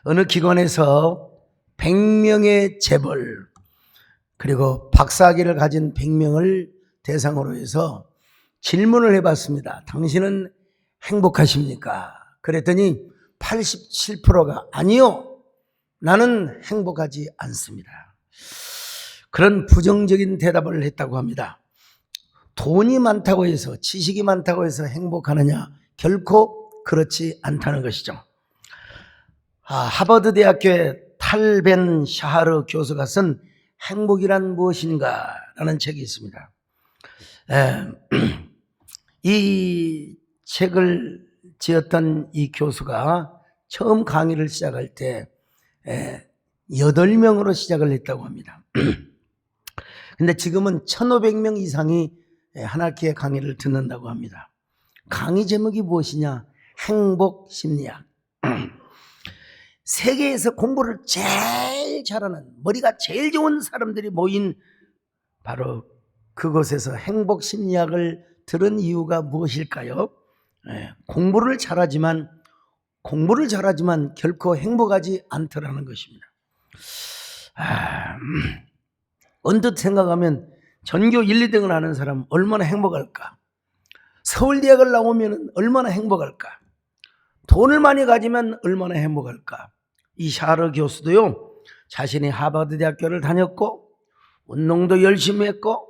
어느 기관에서 100명의 재벌 그리고 박사학위를 가진 100명을 대상으로 해서 질문을 해봤습니다. 당신은 행복하십니까? 그랬더니 87%가 아니요, 나는 행복하지 않습니다. 그런 부정적인 대답을 했다고 합니다. 돈이 많다고 해서, 지식이 많다고 해서 행복하느냐? 결코 그렇지 않다는 것이죠. 하버드 대학교의 탈 벤 샤하르 교수가 쓴 행복이란 무엇인가 라는 책이 있습니다. 이 책을 지었던 이 교수가 처음 강의를 시작할 때 8명으로 시작을 했다고 합니다. 근데 지금은 1500명 이상이 한 학기에 강의를 듣는다고 합니다. 강의 제목이 무엇이냐? 행복 심리학. 세계에서 공부를 제일 잘하는, 머리가 제일 좋은 사람들이 모인 바로 그곳에서 행복 심리학을 들은 이유가 무엇일까요? 공부를 잘하지만 결코 행복하지 않더라는 것입니다. 언뜻 생각하면 전교 1, 2등을 하는 사람 얼마나 행복할까? 서울대학을 나오면 얼마나 행복할까? 돈을 많이 가지면 얼마나 행복할까? 이 샤르 교수도요, 자신이 하버드 대학교를 다녔고 운동도 열심히 했고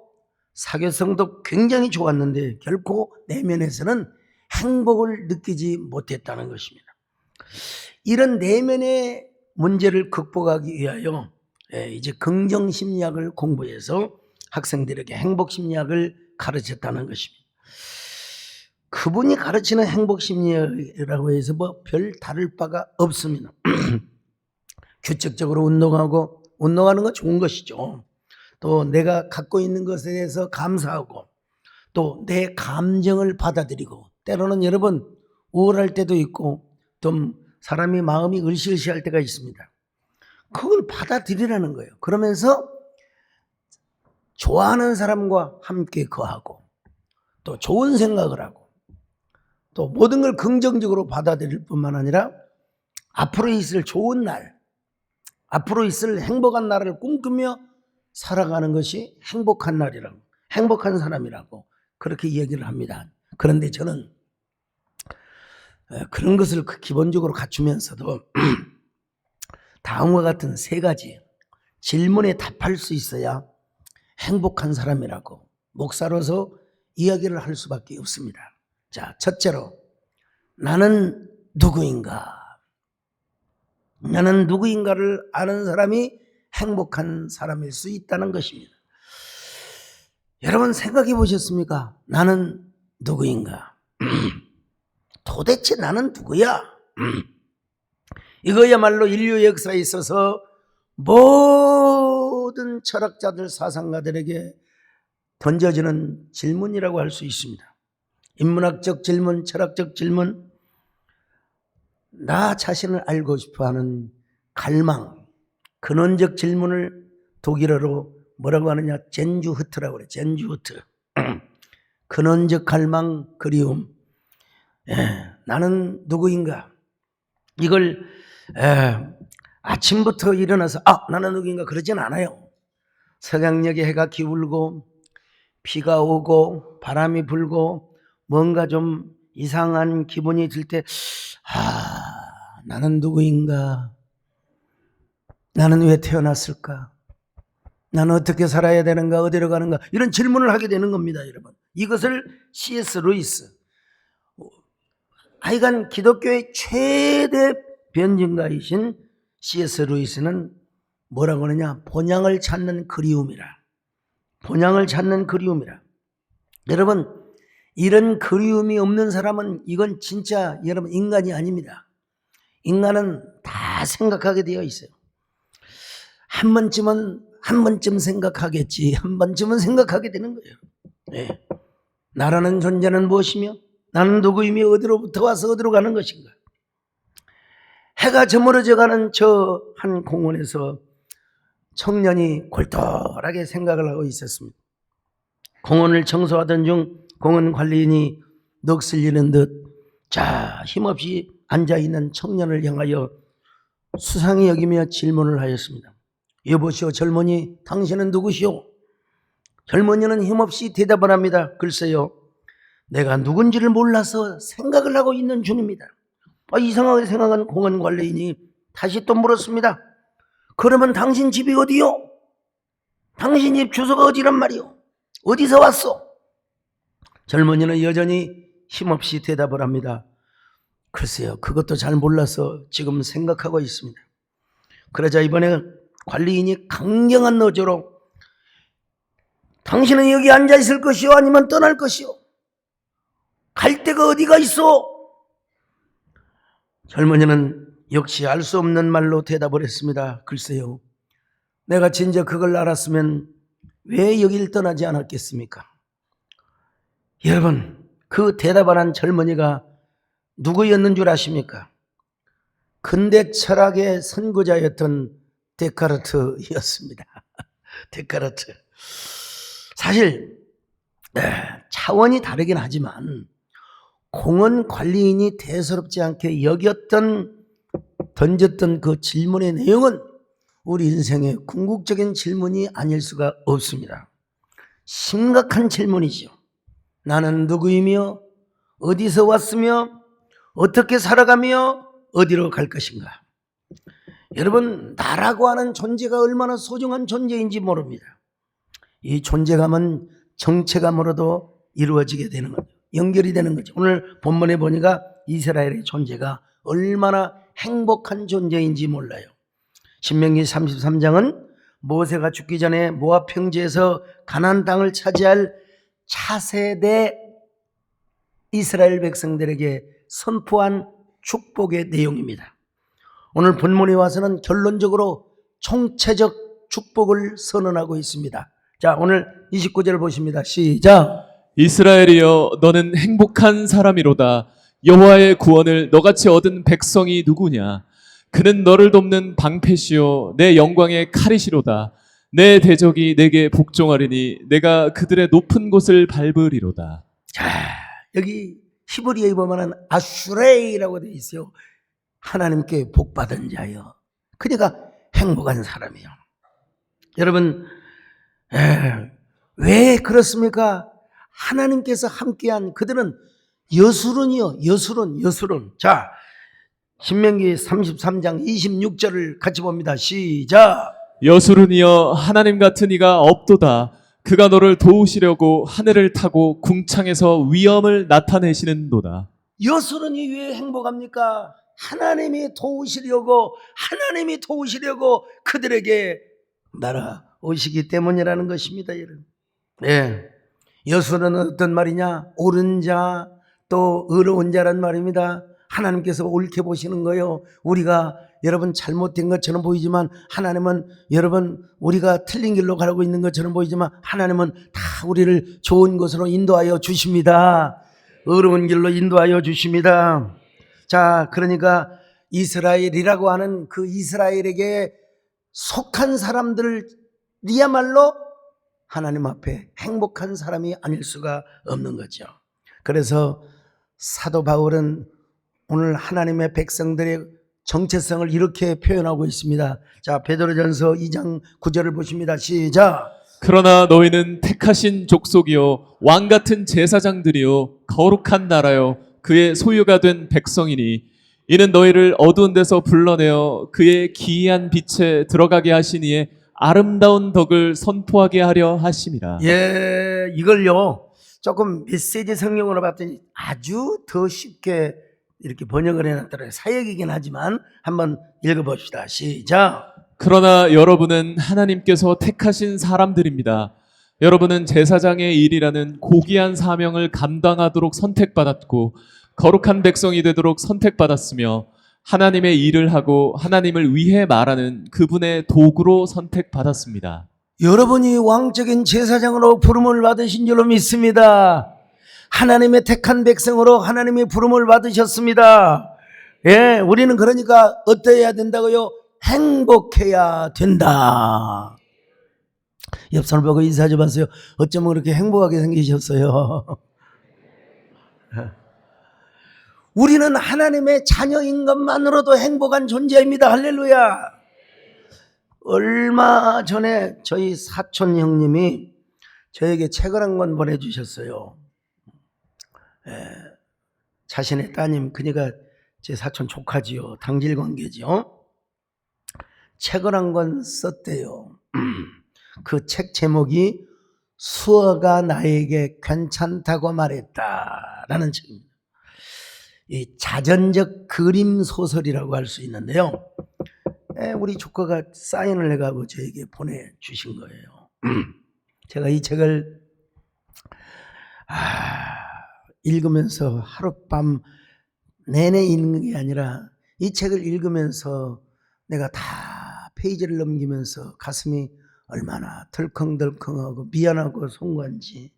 사교성도 굉장히 좋았는데 결코 내면에서는 행복을 느끼지 못했다는 것입니다. 이런 내면의 문제를 극복하기 위하여 이제 긍정심리학을 공부해서 학생들에게 행복심리학을 가르쳤다는 것입니다. 그분이 가르치는 행복심리학이라고 해서 별 다를 바가 없습니다. 규칙적으로 운동하는 건 좋은 것이죠. 또 내가 갖고 있는 것에 대해서 감사하고 또 내 감정을 받아들이고, 때로는 여러분 우울할 때도 있고 좀 사람이 마음이 으시으시할 때가 있습니다. 그걸 받아들이라는 거예요. 그러면서 좋아하는 사람과 함께 거하고 또 좋은 생각을 하고 또 모든 걸 긍정적으로 받아들일 뿐만 아니라 앞으로 있을 좋은 날, 앞으로 있을 행복한 날을 꿈꾸며 살아가는 것이 행복한 날이라고, 행복한 사람이라고 그렇게 얘기를 합니다. 그런데 저는 그런 것을 기본적으로 갖추면서도 다음과 같은 3가지 질문에 답할 수 있어야 행복한 사람이라고 목사로서 이야기를 할 수밖에 없습니다. 자, 첫째로 나는 누구인가? 나는 누구인가를 아는 사람이 행복한 사람일 수 있다는 것입니다. 여러분 생각해 보셨습니까? 나는 누구인가? 도대체 나는 누구야? 이거야말로 인류 역사에 있어서 모든 철학자들, 사상가들에게 던져지는 질문이라고 할 수 있습니다. 인문학적 질문, 철학적 질문, 나 자신을 알고 싶어하는 갈망, 근원적 질문을 독일어로 뭐라고 하느냐? 젠주흐트라고 그래. 젠주흐트. 근원적 갈망, 그리움. 나는 누구인가? 이걸 아침부터 일어나서 나는 누구인가 그러진 않아요. 석양녘에 해가 기울고 비가 오고 바람이 불고 뭔가 좀 이상한 기분이 들 때 나는 누구인가? 나는 왜 태어났을까? 나는 어떻게 살아야 되는가? 어디로 가는가? 이런 질문을 하게 되는 겁니다, 여러분. 이것을 C.S. 루이스, 하여간 기독교의 최대 변증가이신 C.S. 루이스는 뭐라고 하느냐? 본향을 찾는 그리움이라. 본향을 찾는 그리움이라. 여러분, 이런 그리움이 없는 사람은 이건 진짜 여러분 인간이 아닙니다. 인간은 다 생각하게 되어 있어요. 한 번쯤 생각하겠지. 한 번쯤은 생각하게 되는 거예요. 나라는 존재는 무엇이며 나는 누구이며 어디로부터 와서 어디로 가는 것인가? 해가 저물어져 가는 저 한 공원에서 청년이 골똘하게 생각을 하고 있었습니다. 공원을 청소하던 중 공원 관리인이 넋을 잃은 듯 힘없이 앉아있는 청년을 향하여 수상히 여기며 질문을 하였습니다. 여보시오 젊은이, 당신은 누구시오? 젊은이는 힘없이 대답을 합니다. 글쎄요, 내가 누군지를 몰라서 생각을 하고 있는 중입니다. 이상하게 생각한 공원관리인이 다시 또 물었습니다. 그러면 당신 집이 어디요? 당신 집 주소가 어디란 말이오? 어디서 왔소? 젊은이는 여전히 힘없이 대답을 합니다. 글쎄요, 그것도 잘 몰라서 지금 생각하고 있습니다. 그러자 이번에 관리인이 강경한 어조로 당신은 여기 앉아 있을 것이오? 아니면 떠날 것이오? 갈 데가 어디가 있어? 젊은이는 역시 알 수 없는 말로 대답을 했습니다. 글쎄요, 내가 진짜 그걸 알았으면 왜 여길 떠나지 않았겠습니까? 여러분, 그 대답을 한 젊은이가 누구였는 줄 아십니까? 근대 철학의 선구자였던 데카르트였습니다. 데카르트. 사실 차원이 다르긴 하지만 공원 관리인이 대수롭지 않게 던졌던 그 질문의 내용은 우리 인생의 궁극적인 질문이 아닐 수가 없습니다. 심각한 질문이죠. 나는 누구이며 어디서 왔으며 어떻게 살아가며 어디로 갈 것인가? 여러분, 나라고 하는 존재가 얼마나 소중한 존재인지 모릅니다. 이 존재감은 정체감으로도 이루어지게 되는 거죠. 연결이 되는 거죠. 오늘 본문에 보니까 이스라엘의 존재가 얼마나 행복한 존재인지 몰라요. 신명기 33장은 모세가 죽기 전에 모압 평지에서 가나안 땅을 차지할 차세대 이스라엘 백성들에게 선포한 축복의 내용입니다. 오늘 본문에 와서는 결론적으로 총체적 축복을 선언하고 있습니다. 자, 오늘 29절을 보십니다. 시작. 이스라엘이여, 너는 행복한 사람이로다. 여호와의 구원을 너같이 얻은 백성이 누구냐? 그는 너를 돕는 방패시요 내 영광의 칼이시로다. 내 대적이 내게 복종하리니 내가 그들의 높은 곳을 밟으리로다. 자, 여기 히브리어에 보면은 아슈레이라고 되어 있어요. 하나님께 복받은 자요. 그러니까 행복한 사람이요. 여러분, 왜 그렇습니까? 하나님께서 함께한 그들은 여수론이요. 여수론. 자, 신명기 33장 26절을 같이 봅니다. 시작. 여수른이여, 하나님 같은 이가 없도다. 그가 너를 도우시려고 하늘을 타고 궁창에서 위엄을 나타내시는도다. 여수론이 왜 행복합니까? 하나님이 도우시려고 그들에게 날아오시기 때문이라는 것입니다. 여러분. 네. 여수론은 어떤 말이냐? 옳은 자, 또 의로운 자란 말입니다. 하나님께서 옳게 보시는 거예요. 우리가 여러분 잘못된 것처럼 보이지만 하나님은 여러분 우리가 틀린 길로 가고 있는 것처럼 보이지만 하나님은 다 우리를 좋은 곳으로 인도하여 주십니다. 의로운 길로 인도하여 주십니다. 자, 그러니까 이스라엘이라고 하는 그 이스라엘에게 속한 사람들이야말로 하나님 앞에 행복한 사람이 아닐 수가 없는 거죠. 그래서 사도 바울은 오늘 하나님의 백성들의 정체성을 이렇게 표현하고 있습니다. 자, 베드로전서 2장 9절을 보십니다. 시작. 그러나 너희는 택하신 족속이요 왕같은 제사장들이요 거룩한 나라요 그의 소유가 된 백성이니 이는 너희를 어두운 데서 불러내어 그의 기이한 빛에 들어가게 하시니에 아름다운 덕을 선포하게 하려 하심이라. 예, 이걸요 조금 메시지 성경으로 봤더니 아주 더 쉽게 이렇게 번역을 해놨더라고요. 사역이긴 하지만 한번 읽어봅시다. 시작. 그러나 여러분은 하나님께서 택하신 사람들입니다. 여러분은 제사장의 일이라는 고귀한 사명을 감당하도록 선택받았고 거룩한 백성이 되도록 선택받았으며 하나님의 일을 하고 하나님을 위해 말하는 그분의 도구로 선택받았습니다. 여러분이 왕적인 제사장으로 부름을 받으신 줄로 믿습니다. 하나님의 택한 백성으로 하나님의 부름을 받으셨습니다. 예, 우리는 그러니까 어떠해야 된다고요? 행복해야 된다. 옆 사람 보고 인사 좀 하세요. 어쩌면 그렇게 행복하게 생기셨어요. 우리는 하나님의 자녀인 것만으로도 행복한 존재입니다. 할렐루야. 얼마 전에 저희 사촌 형님이 저에게 책을 한 권 보내주셨어요. 자신의 따님, 그러니까 제 사촌 조카지요. 당질 관계지요. 책을 한 권 썼대요. 그 책 제목이 수어가 나에게 괜찮다고 말했다라는 책입니다. 이 자전적 그림 소설이라고 할 수 있는데요. 우리 조카가 사인을 해가지고 저에게 보내주신 거예요. 제가 이 책을 읽으면서 하룻밤 내내 읽는 게 아니라 이 책을 읽으면서 내가 다 페이지를 넘기면서 가슴이 얼마나 덜컹덜컹하고 미안하고 송구한지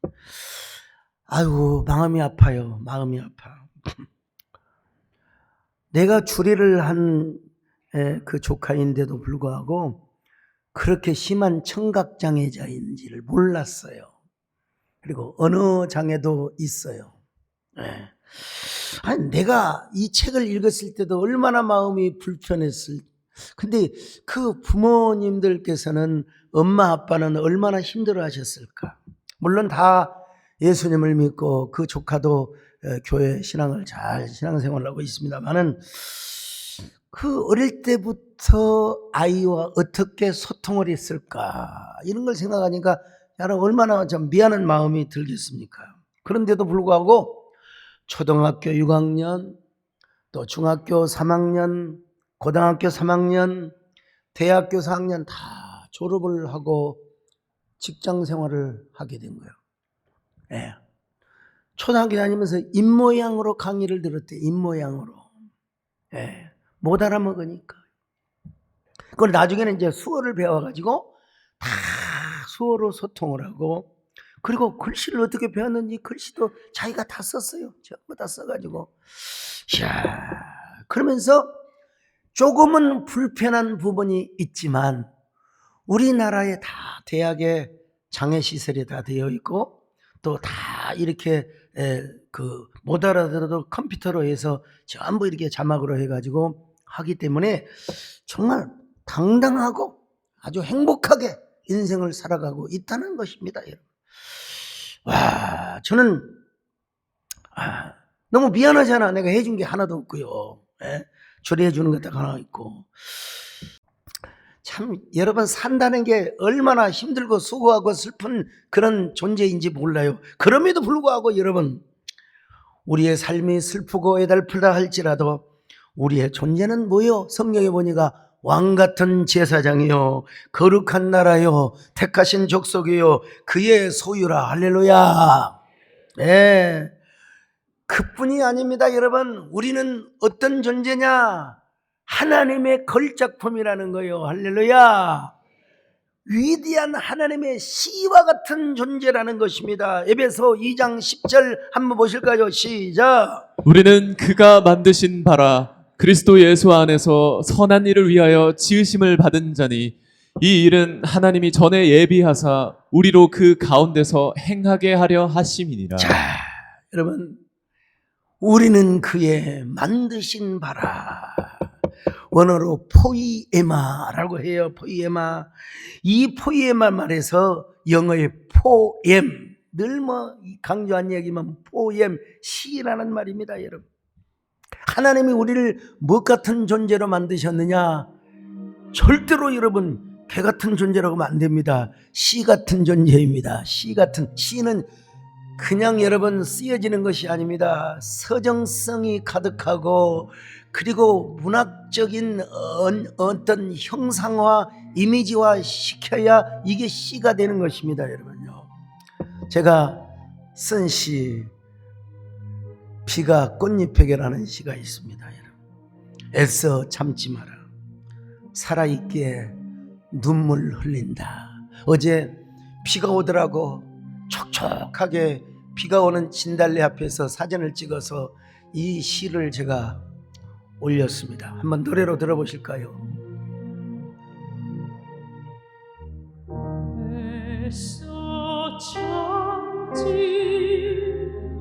아이고 마음이 아파요. 마음이 아파. 내가 주례를 한 그 조카인데도 불구하고 그렇게 심한 청각장애자인지를 몰랐어요. 그리고 언어 장애도 있어요. 아니, 내가 이 책을 읽었을 때도 얼마나 마음이 불편했을. 근데 그 부모님들께서는 엄마 아빠는 얼마나 힘들어 하셨을까. 물론 다 예수님을 믿고 그 조카도 교회 신앙을 잘 신앙생활을 하고 있습니다만은 그 어릴 때부터 아이와 어떻게 소통을 했을까 이런 걸 생각하니까 나는 얼마나 좀 미안한 마음이 들겠습니까. 그런데도 불구하고 초등학교 6학년 또 중학교 3학년 고등학교 3학년 대학교 4학년 다 졸업을 하고 직장 생활을 하게 된 거예요. 초등학교 다니면서 입모양으로 강의를 들었대. 입모양으로. 못 알아먹으니까. 그걸 나중에는 이제 수어를 배워가지고 다 수어로 소통을 하고, 그리고 글씨를 어떻게 배웠는지 글씨도 자기가 다 썼어요. 전부 다 써가지고. 이야, 그러면서 조금은 불편한 부분이 있지만 우리나라에 다 대학에 장애시설이 다 되어 있고 또 다 이렇게 못 알아들어도 컴퓨터로 해서 전부 이렇게 자막으로 해가지고 하기 때문에 정말 당당하고 아주 행복하게 인생을 살아가고 있다는 것입니다, 여러분. 와, 저는 너무 미안하잖아. 내가 해준 게 하나도 없고요. 조리해 주는 것도 하나 있고. 참 여러분 산다는 게 얼마나 힘들고 수고하고 슬픈 그런 존재인지 몰라요. 그럼에도 불구하고 여러분 우리의 삶이 슬프고 애달프다 할지라도 우리의 존재는 뭐요? 성경에 보니까 왕같은 제사장이요 거룩한 나라요 택하신 족속이요 그의 소유라. 할렐루야. 그뿐이 아닙니다. 여러분 우리는 어떤 존재냐? 하나님의 걸작품이라는 거예요. 할렐루야. 위대한 하나님의 시와 같은 존재라는 것입니다. 에베소 2장 10절 한번 보실까요? 시작. 우리는 그가 만드신 바라 그리스도 예수 안에서 선한 일을 위하여 지으심을 받은 자니 이 일은 하나님이 전에 예비하사 우리로 그 가운데서 행하게 하려 하심이니라. 자, 여러분 우리는 그의 만드신 바라. 원어로 포이에마라고 해요. 포이에마. 이 포이에마 말에서 영어의 포엠, 늘 강조한 얘기면 포엠, 시라는 말입니다, 여러분. 하나님이 우리를 무엇 같은 존재로 만드셨느냐? 절대로 여러분 개 같은 존재라고 하면 안 됩니다. 시 같은 존재입니다. 시는 그냥 여러분 쓰여지는 것이 아닙니다. 서정성이 가득하고 그리고 문학적인 어떤 형상화, 이미지화 시켜야 이게 시가 되는 것입니다, 여러분요. 제가 쓴 시, 비가 꽃잎에게라는 시가 있습니다, 여러분. 애써 참지 마라. 살아있기에 눈물 흘린다. 어제 비가 오더라고. 촉촉하게 비가 오는 진달래 앞에서 사진을 찍어서 이 시를 제가 올렸습니다. 한번 노래로 들어보실까요? 애써 참지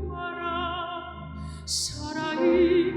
마라 살아있기에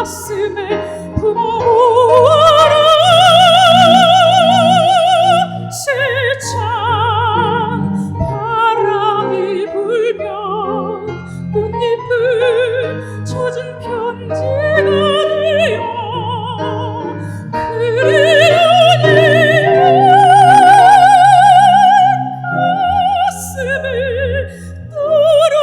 가슴에 품어보아라. 세찬 바람이 불면 꽃잎을 젖은 편지가 되어 그리운 가슴을 떨어지는 눈물을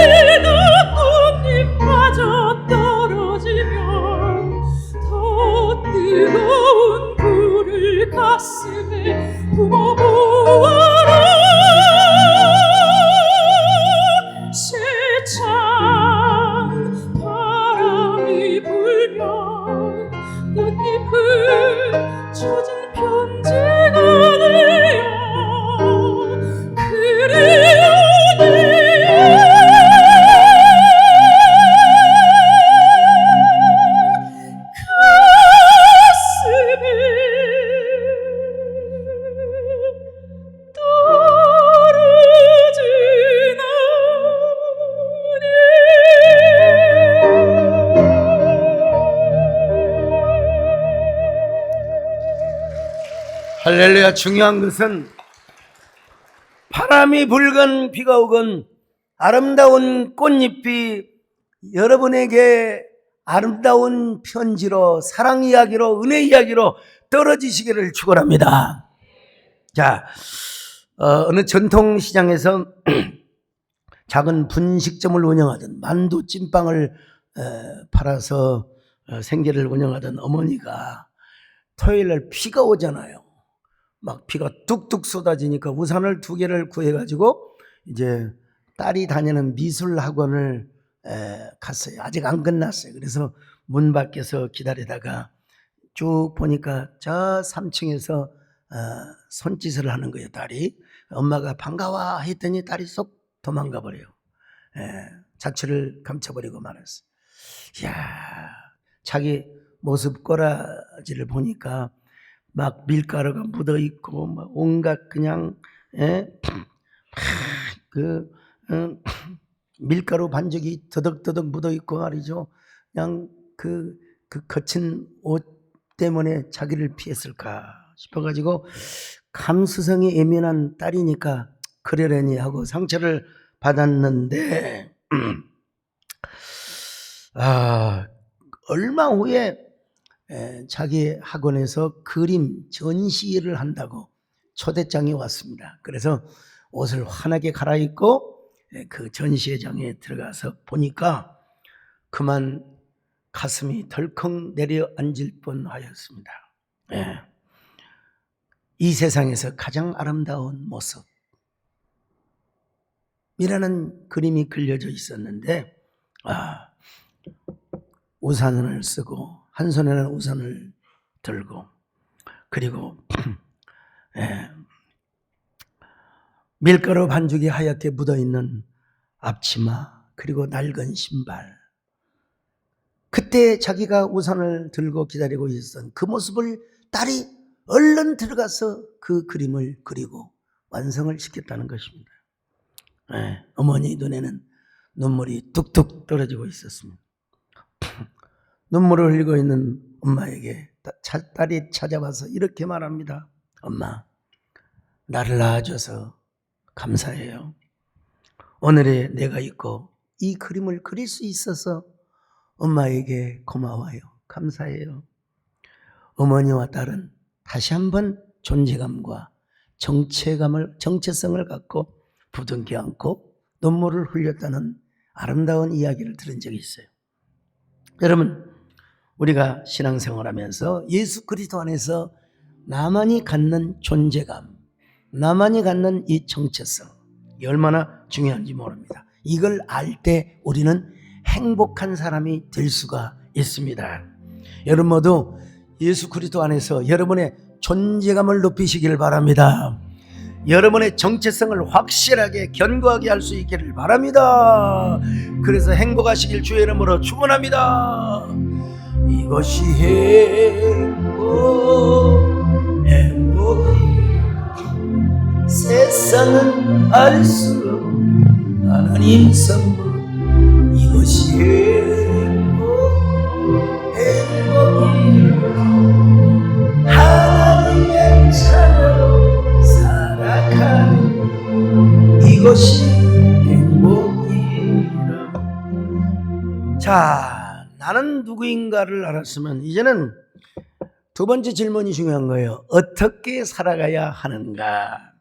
흘리다 꽃잎마저 떨어지면 더 뜨거운 불을 가슴에 품어보아라. 세찬 바람이 불면 꽃잎을 젖은 편지가 되어 할렐루야. 중요한 것은 바람이 불건 비가 오건 아름다운 꽃잎이 여러분에게 아름다운 편지로, 사랑 이야기로, 은혜 이야기로 떨어지시기를 축원합니다. 자, 어느 전통시장에서 작은 분식점을 운영하던, 만두 찐빵을 팔아서 생계를 운영하던 어머니가 토요일날 비가 오잖아요. 막 비가 뚝뚝 쏟아지니까 우산을 2개를 구해가지고 이제 딸이 다니는 미술학원을 갔어요. 아직 안 끝났어요. 그래서 문 밖에서 기다리다가 쭉 보니까 저 3층에서 손짓을 하는 거예요, 딸이. 엄마가 반가워 했더니 딸이 쏙 도망가 버려요. 자취를 감춰버리고 말았어요. 이야, 자기 모습 꼬라지를 보니까 막 밀가루가 묻어 있고 막 온갖 그냥 밀가루 반죽이 더덕더덕 묻어 있고 말이죠. 그냥 그 거친 옷 때문에 자기를 피했을까 싶어가지고 감수성이 예민한 딸이니까 그러려니 하고 상처를 받았는데 얼마 후에 자기 학원에서 그림 전시를 한다고 초대장이 왔습니다. 그래서 옷을 환하게 갈아입고 그 전시회장에 들어가서 보니까 그만 가슴이 덜컥 내려앉을 뻔하였습니다. 이 세상에서 가장 아름다운 모습이라는 그림이 그려져 있었는데 우산을 쓰고 한 손에는 우산을 들고 그리고 밀가루 반죽이 하얗게 묻어있는 앞치마 그리고 낡은 신발, 그때 자기가 우산을 들고 기다리고 있었던 그 모습을 딸이 얼른 들어가서 그 그림을 그리고 완성을 시켰다는 것입니다. 어머니 눈에는 눈물이 뚝뚝 떨어지고 있었습니다. 눈물을 흘리고 있는 엄마에게 딸이 찾아와서 이렇게 말합니다. 엄마, 나를 낳아줘서 감사해요. 오늘의 내가 있고 이 그림을 그릴 수 있어서 엄마에게 고마워요. 감사해요. 어머니와 딸은 다시 한번 존재감과 정체성을 갖고 부둥켜 안고 눈물을 흘렸다는 아름다운 이야기를 들은 적이 있어요. 여러분, 우리가 신앙생활하면서 예수 그리스도 안에서 나만이 갖는 존재감, 나만이 갖는 이 정체성, 이 얼마나 중요한지 모릅니다. 이걸 알 때 우리는 행복한 사람이 될 수가 있습니다. 여러분 모두 예수 그리스도 안에서 여러분의 존재감을 높이시기를 바랍니다. 여러분의 정체성을 확실하게 견고하게 할 수 있기를 바랍니다. 그래서 행복하시길 주의 이름으로 축원합니다. 이것이 행복 세상 세상은 알 수 없는 하나님 선물 이것이 행복이라 하나님의 자녀로 살아가는 이것이 행복이라. 자, 나는 누구인가를 알았으면 이제는 두 번째 질문이 중요한 거예요. 어떻게 살아가야 하는가?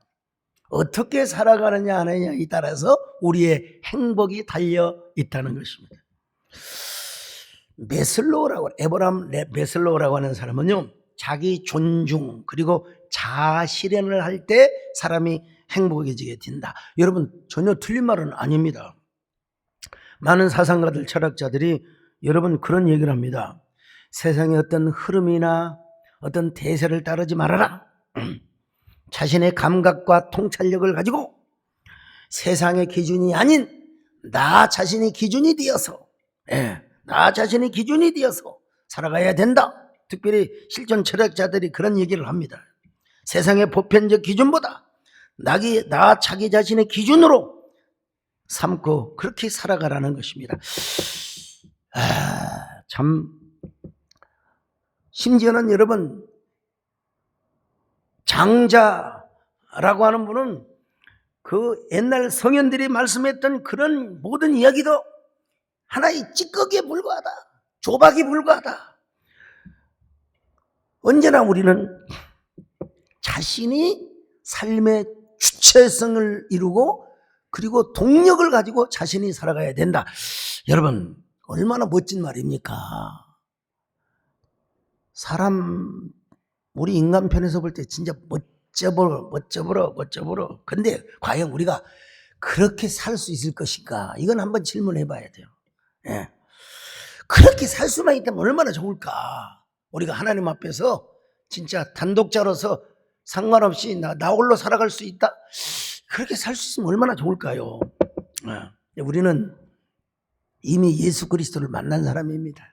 어떻게 살아가느냐 하느냐에 따라서 우리의 행복이 달려 있다는 것입니다. 에브라함 메슬로우라고 하는 사람은요, 자기 존중 그리고 자아 실현을 할 때 사람이 행복해지게 된다. 여러분, 전혀 틀린 말은 아닙니다. 많은 사상가들, 철학자들이 여러분 그런 얘기를 합니다. 세상의 어떤 흐름이나 어떤 대세를 따르지 말아라. 자신의 감각과 통찰력을 가지고 세상의 기준이 아닌 나 자신이 기준이 되어서, 나 자신이 기준이 되어서 살아가야 된다. 특별히 실존 철학자들이 그런 얘기를 합니다. 세상의 보편적 기준보다 나 자기 자신의 기준으로 삼고 그렇게 살아가라는 것입니다. 참, 심지어는 여러분, 장자라고 하는 분은 그 옛날 성현들이 말씀했던 그런 모든 이야기도 하나의 찌꺼기에 불과하다. 조박이 불과하다. 언제나 우리는 자신이 삶의 주체성을 이루고 그리고 동력을 가지고 자신이 살아가야 된다. 여러분, 얼마나 멋진 말입니까? 사람, 우리 인간편에서 볼 때 진짜 멋져보러. 근데 과연 우리가 그렇게 살 수 있을 것인가? 이건 한번 질문해 봐야 돼요. 예. 그렇게 살 수만 있다면 얼마나 좋을까? 우리가 하나님 앞에서 진짜 단독자로서 상관없이 나 홀로 살아갈 수 있다? 그렇게 살 수 있으면 얼마나 좋을까요? 예. 우리는 이미 예수 그리스도를 만난 사람입니다.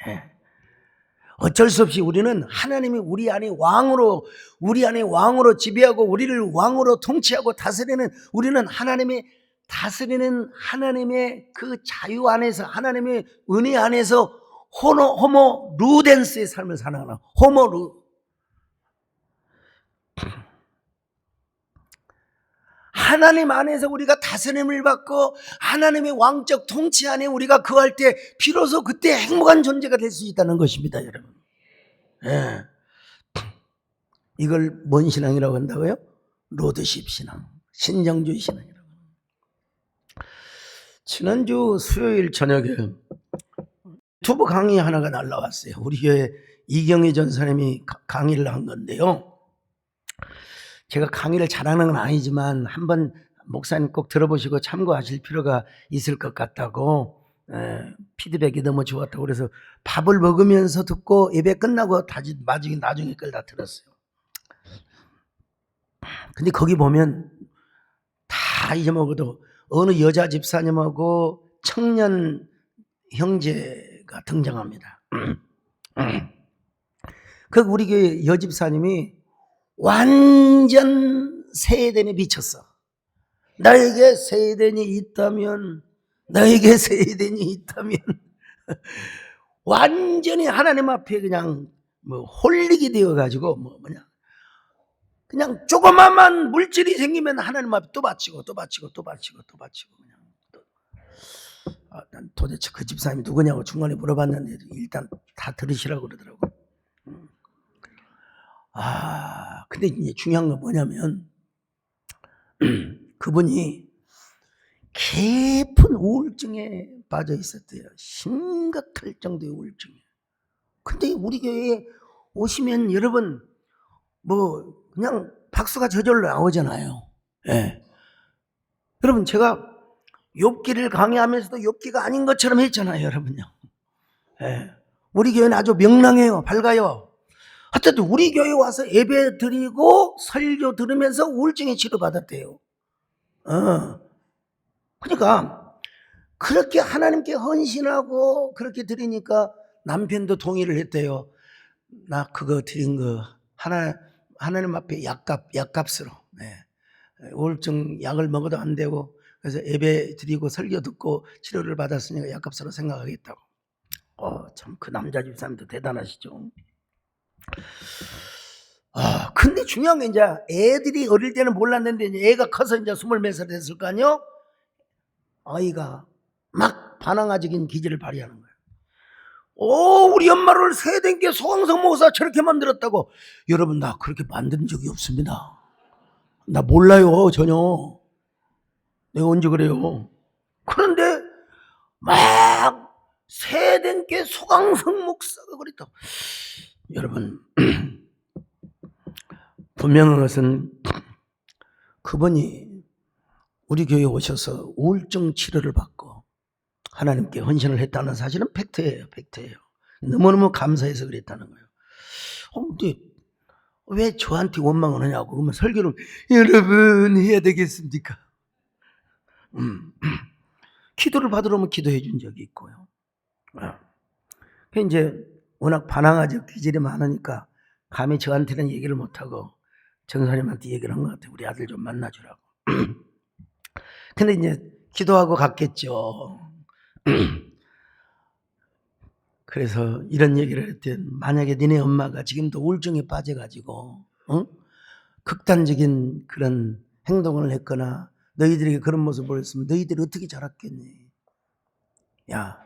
예. 어쩔 수 없이 우리는 하나님이 우리 안에 왕으로 지배하고 우리를 왕으로 통치하고 다스리는, 우리는 하나님의 다스리는 하나님의 그 자유 안에서, 하나님의 은혜 안에서 호모 루덴스의 삶을 살아가는 호모. 하나님 안에서 우리가 다스림을 받고 하나님의 왕적 통치 안에 우리가 거할 때 비로소 그때 행복한 존재가 될 수 있다는 것입니다, 여러분. 예. 이걸 뭔 신앙이라고 한다고요? 로드십 신앙, 신정주의 신앙이라고. 지난주 수요일 저녁에 유튜브 강의 하나가 날라왔어요. 우리 교회 이경희 전사님이 강의를 한 건데요. 제가 강의를 잘하는 건 아니지만 한번 목사님 꼭 들어보시고 참고하실 필요가 있을 것 같다고, 피드백이 너무 좋았다고 그래서 밥을 먹으면서 듣고 예배 끝나고 나중에 걸 다 들었어요. 근데 거기 보면 다 잊어먹어도 어느 여자 집사님하고 청년 형제가 등장합니다. 그 우리 교회 여집사님이 완전 세대에 미쳤어. 나에게 세대니 있다면 완전히 하나님 앞에 그냥 홀리게 되어가지고 그냥 조그마한 물질이 생기면 하나님 앞에 또 바치고 그냥 난 도대체 그 집사님이 누구냐고 중간에 물어봤는데 일단 다 들으시라고 그러더라고. 근데 이제 중요한 건 뭐냐면 그분이 깊은 우울증에 빠져 있었대요. 심각할 정도의 우울증에. 근데 우리 교회에 오시면 여러분 그냥 박수가 저절로 나오잖아요. 예. 여러분, 제가 욥기를 강의하면서도 욥기가 아닌 것처럼 했잖아요, 여러분요. 예. 우리 교회는 아주 명랑해요, 밝아요. 하여튼 우리 교회 와서 예배 드리고 설교 들으면서 우울증에 치료받았대요. 그러니까 그렇게 하나님께 헌신하고 그렇게 드리니까 남편도 동의를 했대요. 나 그거 드린 거 하나님 앞에 약값으로 우울증 약을 먹어도 안 되고 그래서 예배 드리고 설교 듣고 치료를 받았으니까 약값으로 생각하겠다고. 참 그 남자 집사님도 대단하시죠. 근데 중요한 게 이제 애들이 어릴 때는 몰랐는데 이제 애가 커서 이제 20몇 살 됐을 거 아니요? 아이가 막 반항아적인 기질을 발휘하는 거예요. 우리 엄마를 세대께 소강성 목사 저렇게 만들었다고. 여러분, 나 그렇게 만든 적이 없습니다. 나 몰라요, 전혀. 내가 언제 그래요? 그런데 막 세대께 소강성 목사가 그랬다고. 여러분, 분명한 것은 그분이 우리 교회에 오셔서 우울증 치료를 받고 하나님께 헌신을 했다는 사실은 팩트예요. 팩트예요. 너무너무 감사해서 그랬다는 거예요. 근데 왜 저한테 원망을 하냐고. 그러면 설교를 여러분 해야 되겠습니까? 기도를 받으러 오면 기도해 준 적이 있고요. 이제 워낙 반항아적 기질이 많으니까 감히 저한테는 얘기를 못하고 전사님한테 얘기를 한 것 같아요. 우리 아들 좀 만나주라고. 근데 이제 기도하고 갔겠죠. 그래서 이런 얘기를 했더니 만약에 니네 엄마가 지금도 우울증에 빠져가지고 극단적인 그런 행동을 했거나 너희들에게 그런 모습을 했으면 너희들이 어떻게 자랐겠니? 야,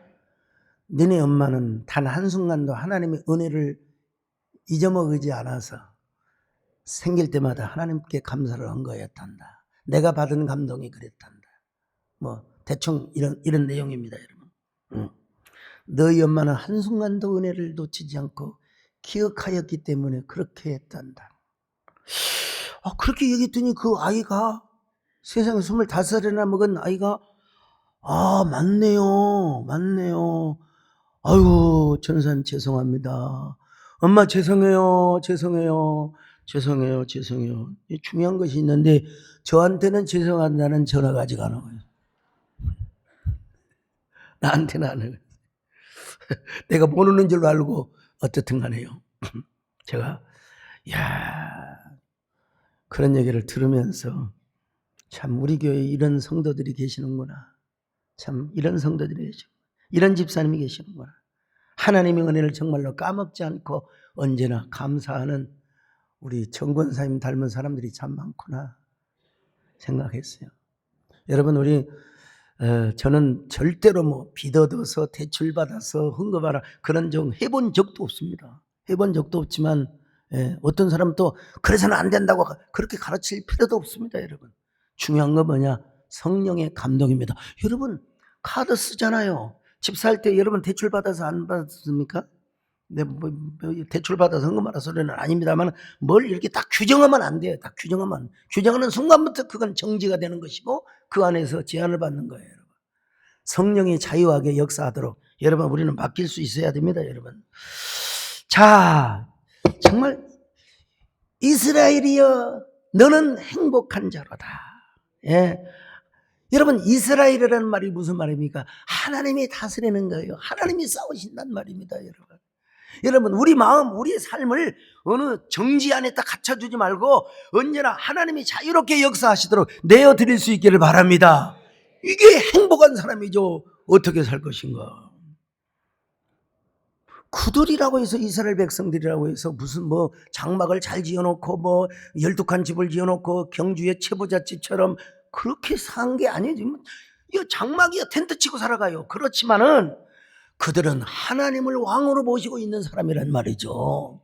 너네 엄마는 단 한순간도 하나님의 은혜를 잊어먹지 않아서 생길 때마다 하나님께 감사를 한 거였단다. 내가 받은 감동이 그랬단다. 대충 이런 내용입니다, 여러분. 너희 엄마는 한순간도 은혜를 놓치지 않고 기억하였기 때문에 그렇게 했단다. 그렇게 얘기했더니 그 아이가 세상에 25살이나 먹은 아이가 맞네요. 아유, 전사님 죄송합니다. 엄마 죄송해요. 중요한 것이 있는데 저한테는 죄송하다는 전화가 아직 안 오고요. 나한테는 안 해요. 내가 모르는 줄로 알고 어떻든 간에요. 제가 그런 얘기를 들으면서 참 우리 교회에 이런 성도들이 계시는구나. 참 이런 성도들이 계시고 이런 집사님이 계시는구나. 하나님의 은혜를 정말로 까먹지 않고 언제나 감사하는 우리 정권사님 닮은 사람들이 참 많구나 생각했어요. 여러분, 저는 절대로 빚 얻어서 대출받아서 헌금하라 그런 적 해본 적도 없습니다. 해본 적도 없지만 어떤 사람은 또 그래서는 안 된다고 그렇게 가르칠 필요도 없습니다. 여러분, 중요한 건 뭐냐? 성령의 감동입니다. 여러분, 카드 쓰잖아요. 집 살 때 여러분 대출받아서 안 받았습니까? 대출받아서 헌금하라 소리는 아닙니다만 뭘 이렇게 딱 규정하면 안 돼요. 딱 규정하는 순간부터 그건 정지가 되는 것이고 그 안에서 제한을 받는 거예요. 여러분, 성령이 자유하게 역사하도록 여러분 우리는 맡길 수 있어야 됩니다. 여러분, 자, 정말 이스라엘이여 너는 행복한 자로다. 여러분, 이스라엘이라는 말이 무슨 말입니까? 하나님이 다스리는 거예요. 하나님이 싸우신단 말입니다. 여러분, 우리 마음, 우리의 삶을 어느 정지 안에 딱 갇혀두지 말고 언제나 하나님이 자유롭게 역사하시도록 내어드릴 수 있기를 바랍니다. 이게 행복한 사람이죠. 어떻게 살 것인가? 그들이라고 해서 이스라엘 백성들이라고 해서 무슨 장막을 잘 지어놓고 12칸 집을 지어놓고 경주의 채부잣집처럼 그렇게 산 게 아니에요. 이거 장막이야. 텐트 치고 살아가요. 그렇지만은 그들은 하나님을 왕으로 모시고 있는 사람이란 말이죠.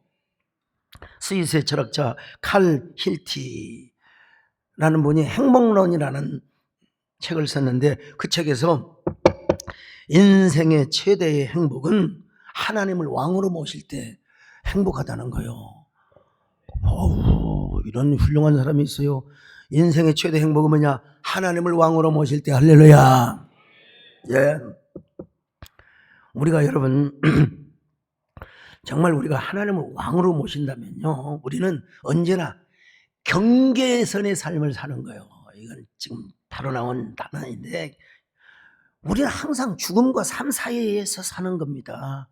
스위스의 철학자 칼 힐티라는 분이 행복론이라는 책을 썼는데 그 책에서 인생의 최대의 행복은 하나님을 왕으로 모실 때 행복하다는 거예요. 이런 훌륭한 사람이 있어요. 인생의 최대 행복은 뭐냐? 하나님을 왕으로 모실 때. 할렐루야. 우리가 여러분 정말 우리가 하나님을 왕으로 모신다면요, 우리는 언제나 경계선의 삶을 사는 거예요. 이건 지금 바로 나온 단어인데 우리는 항상 죽음과 삶 사이에서 사는 겁니다.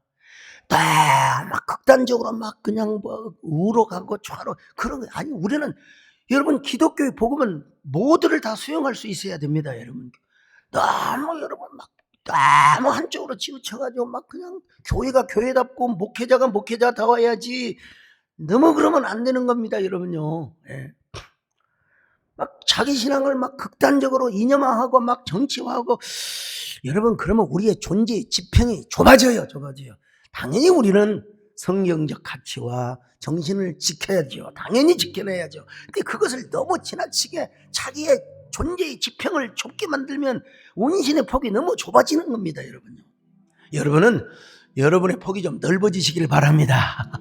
막 극단적으로 막 그냥 우로 가고 좌로 그런 거 아니. 우리는 여러분 기독교의 복음은 모두를 다 수용할 수 있어야 됩니다, 여러분. 너무 여러분 막 너무 한쪽으로 치우쳐가지고 막 그냥 교회가 교회답고 목회자가 목회자다워야지 너무 그러면 안 되는 겁니다, 여러분요. 예. 막 자기 신앙을 막 극단적으로 이념화하고 막 정치화하고 여러분 그러면 우리의 존재 지평이 좁아져요. 당연히 우리는 성경적 가치와 정신을 지켜야죠. 당연히 지켜내야죠. 근데 그것을 너무 지나치게 자기의 존재의 지평을 좁게 만들면 운신의 폭이 너무 좁아지는 겁니다, 여러분요. 여러분은 여러분의 폭이 좀 넓어지시길 바랍니다.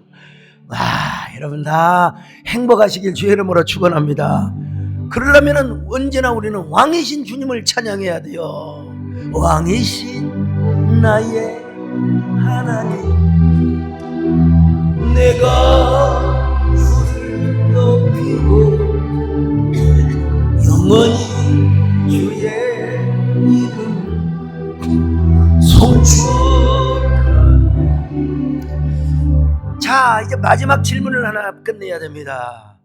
여러분 다 행복하시길 주의 이름으로 축원합니다. 그러려면 언제나 우리는 왕이신 주님을 찬양해야 돼요. 왕이신 나의 하나님, 내가 주를 높이고 영원히 주의 이름 송축하네. 자, 이제 마지막 질문을 하나 끝내야 됩니다.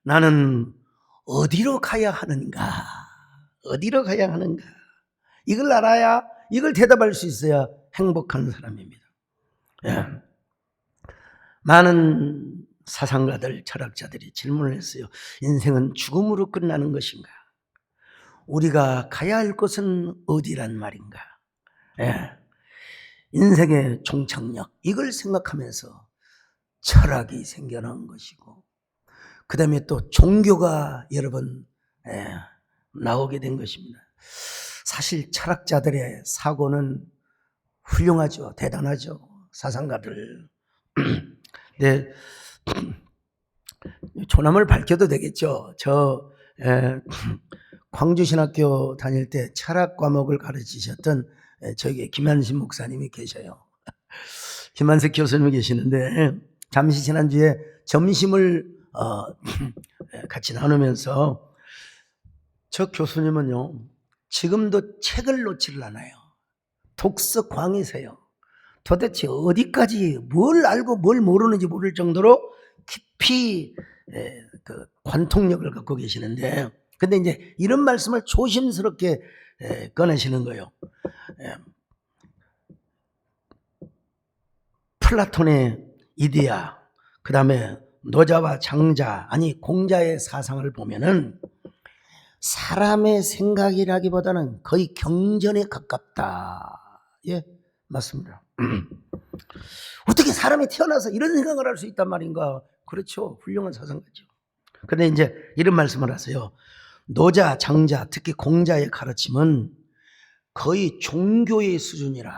나는 어디로 가야 하는가? 어디로 가야 하는가? 이걸 알아야, 이걸 대답할 수 있어야 행복한 사람입니다. 예. 많은 사상가들, 철학자들이 질문을 했어요. 인생은 죽음으로 끝나는 것인가? 우리가 가야 할 곳은 어디란 말인가? 예. 인생의 종착역, 이걸 생각하면서 철학이 생겨난 것이고, 그 다음에 또 종교가 여러분 나오게 된 것입니다. 사실 철학자들의 사고는 훌륭하죠. 대단하죠. 사상가들. 네, 초남을 밝혀도 되겠죠. 저 광주신학교 다닐 때 철학 과목을 가르치셨던 저에게 김한신 목사님이 계셔요. 김한석 교수님이 계시는데 잠시 지난주에 점심을 같이 나누면서 저 교수님은요 지금도 책을 놓지를 않아요. 독서광이세요. 도대체 어디까지 뭘 알고 뭘 모르는지 모를 정도로 깊이 그 관통력을 갖고 계시는데, 근데 이제 이런 말씀을 조심스럽게 꺼내시는 거예요. 플라톤의 이데아, 그 다음에 노자와 장자, 아니 공자의 사상을 보면은 사람의 생각이라기보다는 거의 경전에 가깝다. 예, 맞습니다. 어떻게 사람이 태어나서 이런 생각을 할 수 있단 말인가? 그렇죠. 훌륭한 사상가죠. 그런데 이제 이런 말씀을 하세요. 노자, 장자, 특히 공자의 가르침은 거의 종교의 수준이라.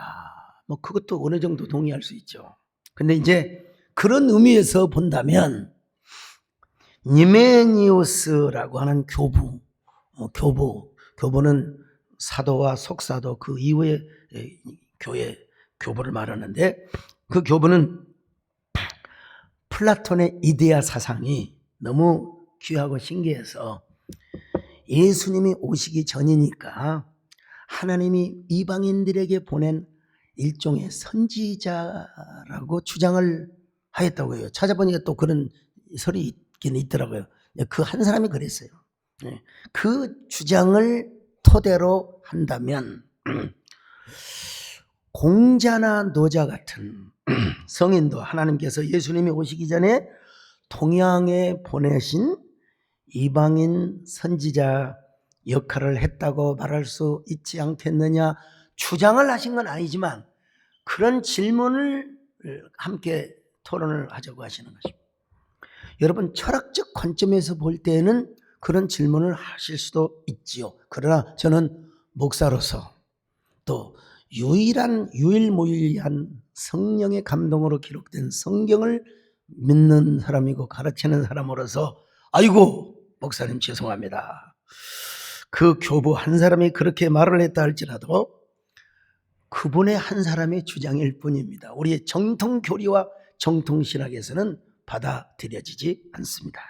뭐 그것도 어느 정도 동의할 수 있죠. 근데 이제 그런 의미에서 본다면 니메니우스라고 하는 교부는 사도와 속사도 그 이후에 교회 교부를 말하는데, 그 교부는 플라톤의 이데아 사상이 너무 귀하고 신기해서 예수님이 오시기 전이니까 하나님이 이방인들에게 보낸 일종의 선지자라고 주장을 하였다고 해요. 찾아보니까 또 그런 설이 있긴 있더라고요. 그 한 사람이 그랬어요. 그 주장을 토대로 한다면 공자나 노자 같은 성인도 하나님께서 예수님이 오시기 전에 동양에 보내신 이방인 선지자 역할을 했다고 말할 수 있지 않겠느냐, 주장을 하신 건 아니지만 그런 질문을 함께 토론을 하자고 하시는 것입니다. 여러분 철학적 관점에서 볼 때는 그런 질문을 하실 수도 있지요. 그러나 저는 목사로서 또 유일무이한 성령의 감동으로 기록된 성경을 믿는 사람이고 가르치는 사람으로서 아이고 목사님 죄송합니다. 그 교부 한 사람이 그렇게 말을 했다 할지라도 그분의 한 사람의 주장일 뿐입니다. 우리의 정통 교리와 정통 신학에서는 받아들여지지 않습니다.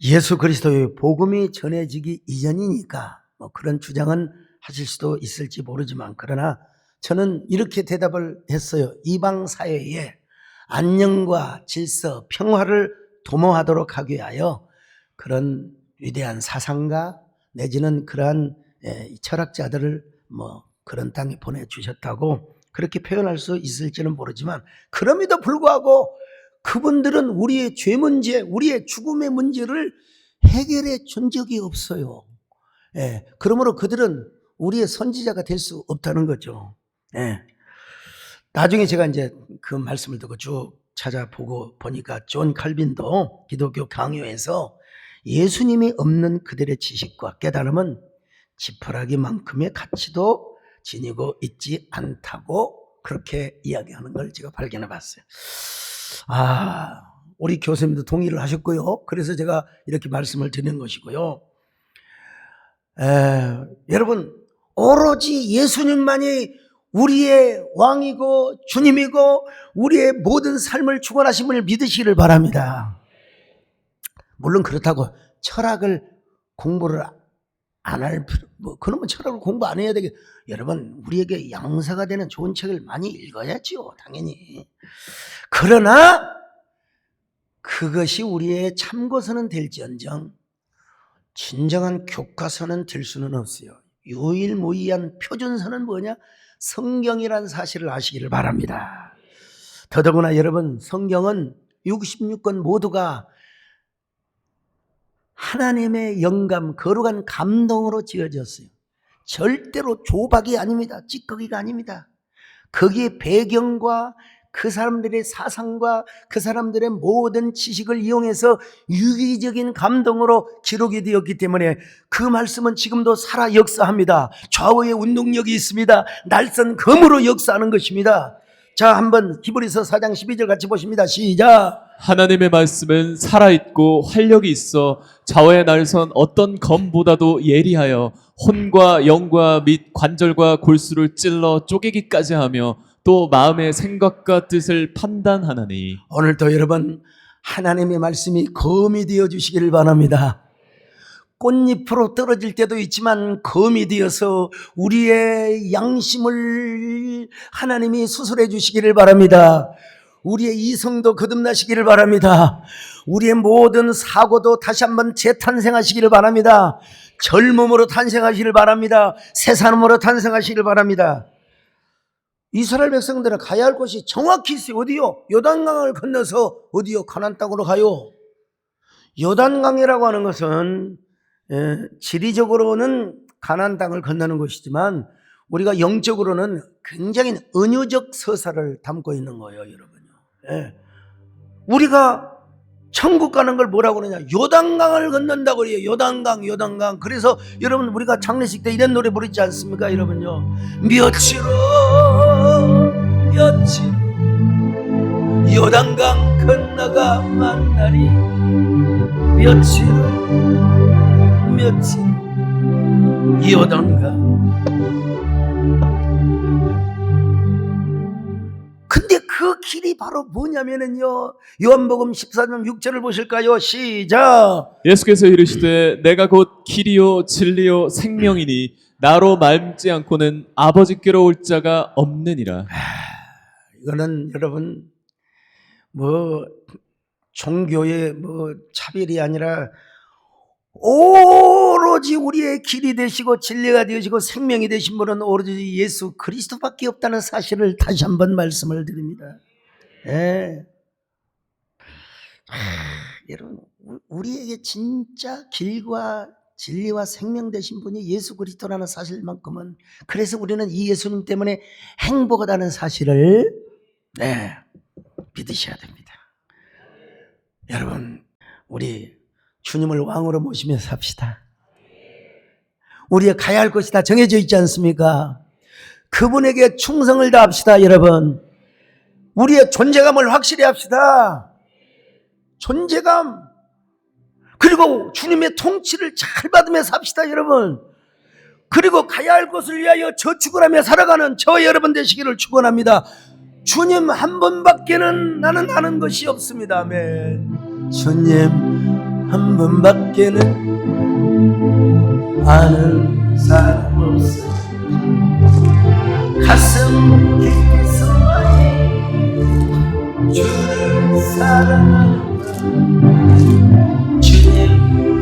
예수 그리스도의 복음이 전해지기 이전이니까 뭐 그런 주장은 하실 수도 있을지 모르지만, 그러나 저는 이렇게 대답을 했어요. 이방 사회에 안녕과 질서, 평화를 도모하도록 하기 위하여 그런 위대한 사상가 내지는 그러한 철학자들을 뭐 그런 땅에 보내주셨다고 그렇게 표현할 수 있을지는 모르지만, 그럼에도 불구하고 그분들은 우리의 죄 문제, 우리의 죽음의 문제를 해결해 준 적이 없어요. 그러므로 그들은 우리의 선지자가 될 수 없다는 거죠. 나중에 제가 이제 그 말씀을 듣고 쭉 찾아보고 보니까 존 칼빈도 기독교 강요에서 예수님이 없는 그들의 지식과 깨달음은 지푸라기만큼의 가치도 지니고 있지 않다고 그렇게 이야기하는 걸 제가 발견해 봤어요. 우리 교수님도 동의를 하셨고요. 그래서 제가 이렇게 말씀을 드리는 것이고요. 여러분, 오로지 예수님만이 우리의 왕이고 주님이고 우리의 모든 삶을 주관하심을 믿으시기를 바랍니다. 물론 그렇다고 철학을 공부를 안 할 필요, 그러면 철학을 공부 안 해야 되겠. 여러분, 우리에게 양사가 되는 좋은 책을 많이 읽어야죠, 당연히. 그러나 그것이 우리의 참고서는 될지언정 진정한 교과서는 될 수는 없어요. 유일무이한 표준서는 뭐냐? 성경이란 사실을 아시기를 바랍니다. 더더구나 여러분, 성경은 66권 모두가 하나님의 영감, 거룩한 감동으로 지어졌어요. 절대로 조박이 아닙니다. 찌꺼기가 아닙니다. 거기에 배경과 그 사람들의 사상과 그 사람들의 모든 지식을 이용해서 유기적인 감동으로 기록이 되었기 때문에 그 말씀은 지금도 살아 역사합니다. 좌우의 운동력이 있습니다. 날선 검으로 역사하는 것입니다. 자, 한번 히브리서 4장 12절 같이 보십니다. 시작. 하나님의 말씀은 살아있고 활력이 있어 좌우의 날선 어떤 검보다도 예리하여 혼과 영과 및 관절과 골수를 찔러 쪼개기까지 하며 또 마음의 생각과 뜻을 판단하나니. 오늘도 여러분, 하나님의 말씀이 검이 되어 주시기를 바랍니다. 꽃잎으로 떨어질 때도 있지만 검이 되어서 우리의 양심을 하나님이 수술해 주시기를 바랍니다. 우리의 이성도 거듭나시기를 바랍니다. 우리의 모든 사고도 다시 한번 재탄생하시기를 바랍니다. 젊음으로 탄생하시기를 바랍니다. 새 사람으로 탄생하시기를 바랍니다. 이스라엘 백성들은 가야 할 곳이 정확히 있어요. 어디요? 요단강을 건너서 어디요? 가나안 땅으로 가요. 요단강이라고 하는 것은 지리적으로는 가나안 땅을 건너는 것이지만 우리가 영적으로는 굉장히 은유적 서사를 담고 있는 거예요, 여러분요. 우리가 천국 가는 걸 뭐라고 그러냐? 요단강을 건넌다고 그래요. 요단강, 요단강. 그래서 여러분, 우리가 장례식 때 이런 노래 부르지 않습니까, 여러분요? 며칠 요단강 건너가 만나리. 며칠 요단강. 근데 그 길이 바로 뭐냐면은요, 요한복음 14장 6절을 보실까요? 시작. 예수께서 이르시되 내가 곧 길이요 진리요 생명이니 나로 말지 않고는 아버지께로 올 자가 없느니라. 이거는 여러분, 종교의 차별이 아니라 오로지 우리의 길이 되시고 진리가 되시고 생명이 되신 분은 오로지 예수 그리스도밖에 없다는 사실을 다시 한번 말씀을 드립니다. 여러분, 우리에게 진짜 길과 진리와 생명 되신 분이 예수 그리스도라는 사실만큼은, 그래서 우리는 이 예수님 때문에 행복하다는 사실을 믿으셔야 됩니다. 여러분, 우리 주님을 왕으로 모시며 삽시다. 우리가 가야 할 곳이 다 정해져 있지 않습니까? 그분에게 충성을 다합시다, 여러분. 우리의 존재감을 확실히 합시다. 존재감. 그리고 주님의 통치를 잘 받으며 삽시다, 여러분. 그리고 가야 할 곳을 위하여 저축을 하며 살아가는 저 여러분 되시기를 축원합니다. 주님 한 분밖에는 나는 아는 것이 없습니다. 아멘. 주님 한 분밖에는 아는 사람 없어. 가슴 깊이서 주를 사랑한다. 주님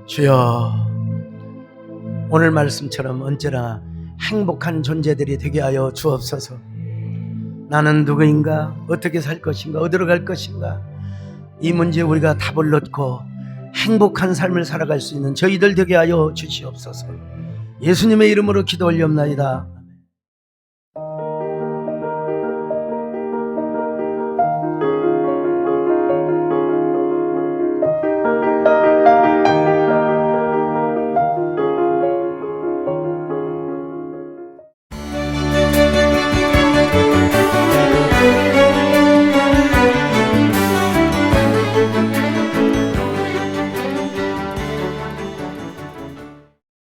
주여, 오늘 말씀처럼 언제나 행복한 존재들이 되게 하여 주옵소서. 나는 누구인가? 어떻게 살 것인가? 어디로 갈 것인가? 이 문제에 우리가 답을 얻고 행복한 삶을 살아갈 수 있는 저희들 되게 하여 주시옵소서. 예수님의 이름으로 기도 올리옵나이다.